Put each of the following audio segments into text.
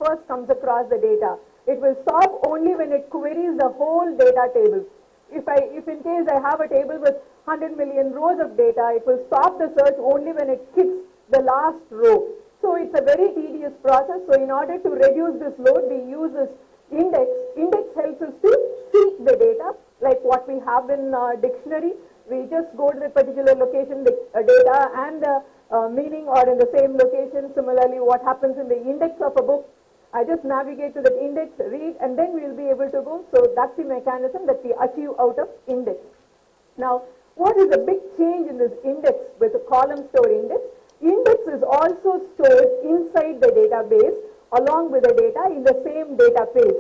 first comes across the data. It will stop only when it queries the whole data table. If in case I have a table with 100 million rows of data, it will stop the search only when it hits the last row. So it's a very tedious process. So in order to reduce this load, we use this index. Index helps us to seek the data, like what we have in dictionary. We just go to the particular location, the data and the meaning are in the same location. Similarly, what happens in the index of a book, I just navigate to the index, read, and then we will be able to go. So that's the mechanism that we achieve out of index. Now, what is a big change in this index with a column store index? Index is also stored inside the database along with the data in the same data page.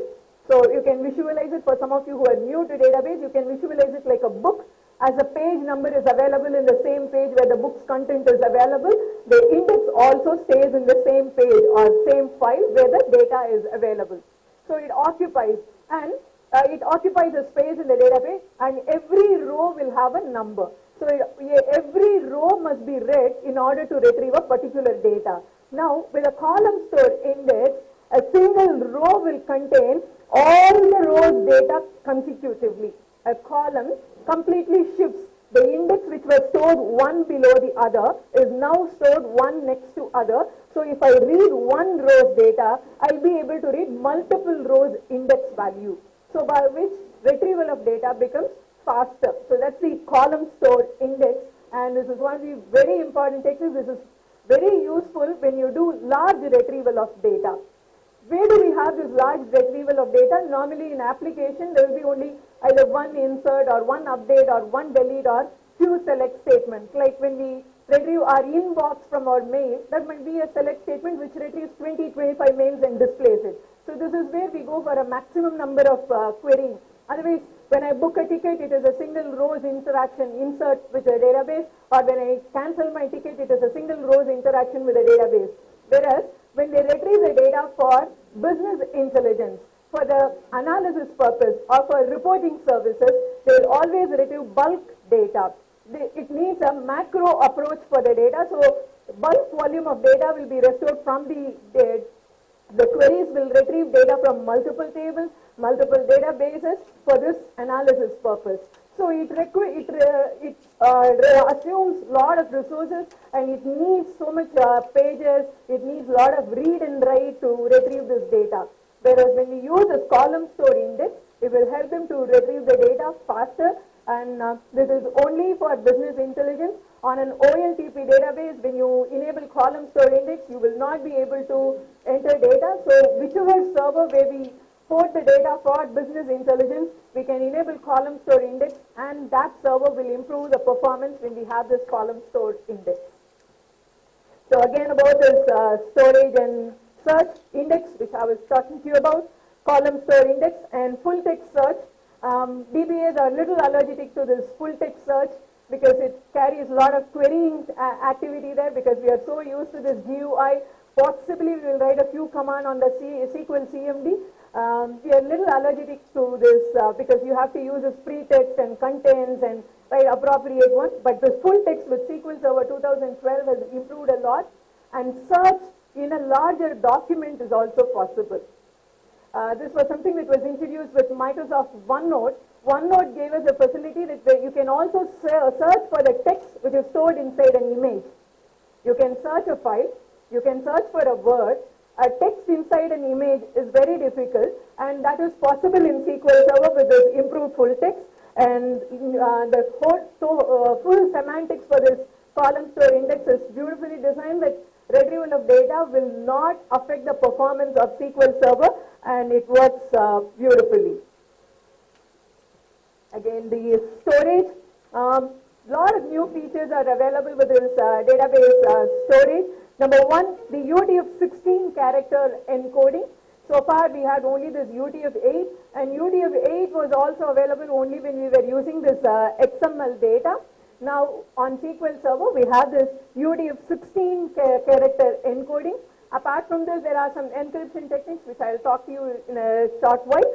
So you can visualize it. For some of you who are new to database, you can visualize it like a book. As the page number is available in the same page where the book's content is available, the index also stays in the same page or same file where the data is available. So it occupies a space in the database, and every row will have a number. So every row must be read in order to retrieve a particular data. Now, with a column store index, a single row will contain all the rows data consecutively. A column completely shifts. The index which was stored one below the other is now stored one next to other. So if I read one row's data, I'll be able to read multiple rows index value. So by which retrieval of data becomes faster. So that's the column store index, and this is one of the very important techniques. This is very useful when you do large retrieval of data. Where do we have this large retrieval of data? Normally in application, there will be only either one insert or one update or one delete or few select statements. Like when we retrieve our inbox from our mail, that might be a select statement which retrieves 20-25 mails and displays it. So this is where we go for a maximum number of querying. Otherwise, when I book a ticket, it is a single rows interaction insert with the database, or when I cancel my ticket, it is a single rows interaction with the database. Whereas, when they retrieve the data for business intelligence, for the analysis purpose, or for reporting services, they will always retrieve bulk data. It needs a macro approach for the data, so bulk volume of data will be restored from the queries will retrieve data from multiple tables, multiple databases for this analysis purpose. So it assumes a lot of resources, and it needs so much pages, it needs a lot of read and write to retrieve this data. Whereas when we use this column store index, it will help them to retrieve the data faster, and this is only for business intelligence. On an OLTP database, when you enable column store index, you will not be able to enter data. So whichever server where we port the data for business intelligence, we can enable column store index, and that server will improve the performance when we have this column store index. So again, about this storage and search index, which I was talking to you about, column store index and full text search. DBAs are a little allergic to this full text search because it carries a lot of querying activity there, because we are so used to this GUI. Possibly we will write a few commands on the SQL CMD. We are a little allergic to this because you have to use this pretext and contents and write appropriate ones. But this full text with SQL Server 2012 has improved a lot, and search in a larger document is also possible. This was something that was introduced with Microsoft OneNote. OneNote gave us a facility that you can also search for the text which is stored inside an image. You can search a file, you can search for a word. A text inside an image is very difficult, and that is possible in SQL Server with this improved full text. And the whole full semantics for this column store index is beautifully designed, that retrieval of data will not affect the performance of SQL Server, and it works beautifully. Again, the storage, lot of new features are available with this database storage. Number one, the UTF-16 character encoding. So far we had only this UTF-8, and UTF-8 was also available only when we were using this XML data. Now on SQL Server we have this UTF-16 character encoding. Apart from this, there are some encryption techniques which I will talk to you in a short while.